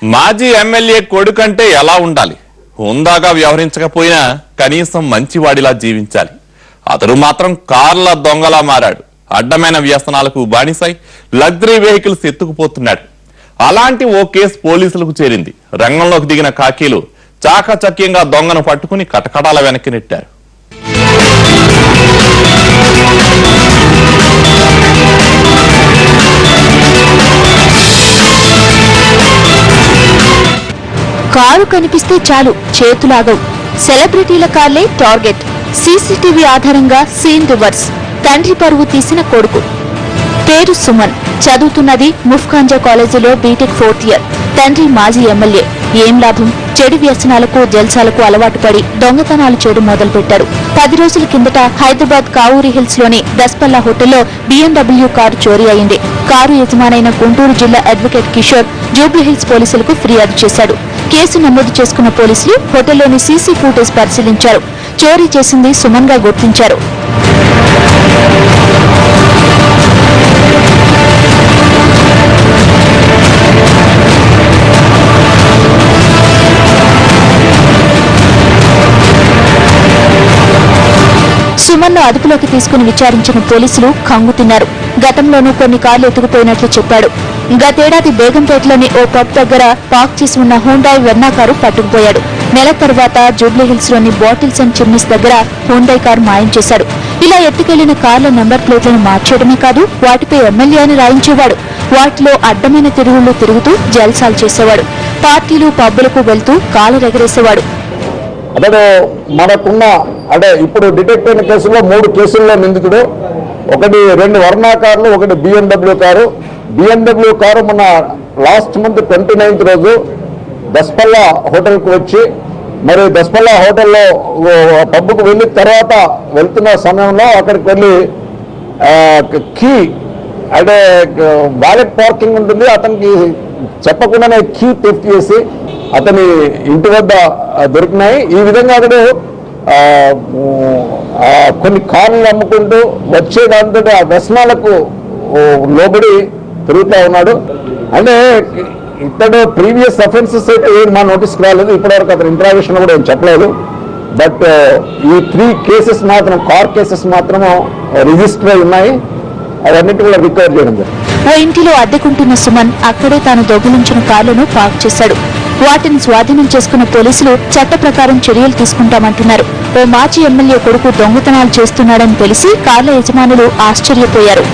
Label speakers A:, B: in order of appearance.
A: మాజీ ఎమ్మెల్యే కొడుకంటే ఎలా ఉండాలి? హుందాగా వ్యవహరించకపోయినా కనీసం మంచివాడిలా జీవించాలి. అతడు మాత్రం కార్ల దొంగలా మారాడు. అడ్డమైన వ్యసనాలకు బానిసై లగ్జరీ వెహికల్స్ ఎత్తుకుపోతున్నాడు. అలాంటి ఓ కేసు పోలీసులకు చేరింది. రంగంలోకి దిగిన కాకీలు చాకచక్యంగా దొంగను పట్టుకుని కటకటాల వెనక్కి నెట్టారు.
B: కారు కనిపిస్తే చాలు చేతులాగవు. సెలబ్రిటీల కార్లే టార్గెట్. సీసీటీవీ ఆధారంగా సీన్ రివర్స్. తండ్రి పరువు తీసిన కొడుకు. పేరు సుమన్. చదువుతున్నది ముఫ్ఖాంజా కాలేజీలో బీటెక్ 4th ఇయర్. తండ్రి మాజీ ఎమ్మెల్యే. ఏం లాభం? చెడు వ్యసనాలకు జల్సాలకు అలవాటు పడి దొంగతనాలు చేయడం మొదలుపెట్టారు. 10 రోజుల కిందట హైదరాబాద్ కావూరి హిల్స్ లోని దస్పల్లా హోటల్లో BMW కారు చోరీ అయింది. కారు యజమానైన గుంటూరు జిల్లా అడ్వకేట్ కిషోర్ జూబ్లీహిల్స్ పోలీసులకు ఫిర్యాదు చేశాడు. కేసు నమోదు చేసుకున్న పోలీసులు హోటల్లోని సీసీ ఫుటేజ్ పరిశీలించారు. చోరీ చేసింది సుమన్ గా గుర్తించారు. సుమన్ను అదుపులోకి తీసుకుని విచారించిన పోలీసులు ఖంగు తిన్నారు. గతంలోనూ కొన్ని కార్లు ఎత్తుకుపోయినట్లు చెప్పాడు. గతేడాది బేగంపేటలోని ఓ పబ్ దగ్గర పార్క్ చేసి ఉన్న హుండాయ్ వెర్నా కారు పట్టుకుపోయాడు. నెల తర్వాత జూబ్లీహిల్స్ లోని బాటిల్స్ అండ్ చిమ్నీస్ దగ్గర హుండాయ్ కారు మాయం చేశాడు. ఇలా ఎత్తుకెళ్లిన కార్ల నెంబర్ ప్లేట్లను మార్చేయడమే కాదు, వాటిపై ఎమ్మెల్యే అని రాయించేవాడు. వాటిలో అడ్డమైన తిరుగుళ్లు తిరుగుతూ జల్సాలు చేసేవాడు. పార్టీలు పబ్బులకు వెళ్తూ కాలరెగరేసేవాడు.
C: అతడు మనకున్న అంటే ఇప్పుడు డిటెక్ట్ అయిన కేసుల్లో 3 కేసుల్లో నిందితుడు. ఒకటి 2 వర్ణా కార్లు, ఒకటి BMW కారు. BMW కారు మన లాస్ట్ మంత్ 29th రోజు దస్పల్లా హోటల్కు వచ్చి మరి దస్పల్లా హోటల్లో పబ్బుకు వెళ్ళి తర్వాత వెళ్తున్న సమయంలో అక్కడికి వెళ్ళి కీ అంటే వ్యాలెట్ పార్కింగ్ ఉంటుంది, అతనికి చెప్పకుండానే కీ థెఫ్ట్ చేసి అతని ఇంటి వద్ద దొరికినాయి. ఈ విధంగా అతడు కొన్ని కార్లు అమ్ముకుంటూ వచ్చే దాంతో ఆ వ్యసనాలకు లోబడి తిరుగుతూ ఉన్నాడు. అంటే ఇతడు ప్రీవియస్ అఫెన్సెస్ అయితే ఏం మా నోటీస్కి రాలేదు. ఇప్పటివరకు అతను ఇంట్రాగేషన్ కూడా ఏం చెప్పలేదు. బట్ ఈ 3 కేసెస్ మాత్రం కార్ కేసెస్ మాత్రం రిజిస్టర్ అయి ఉన్నాయి. అవన్నిటి కూడా రికవర్ చేయడం జరిగింది.
B: ఓ ఇంటిలో అద్దెకుంటున్న సుమన్ అక్కడే తాను దొంగిలించిన కార్లను పార్క్ చేశాడు. వాటిని స్వాధీనం చేసుకున్న పోలీసులు చట్ట ప్రకారం చర్యలు తీసుకుంటామంటున్నారు. ఓ మాజీ ఎమ్మెల్యే కొడుకు దొంగతనాలు చేస్తున్నాడని తెలిసి కార్ల యజమానులు ఆశ్చర్యపోయారు.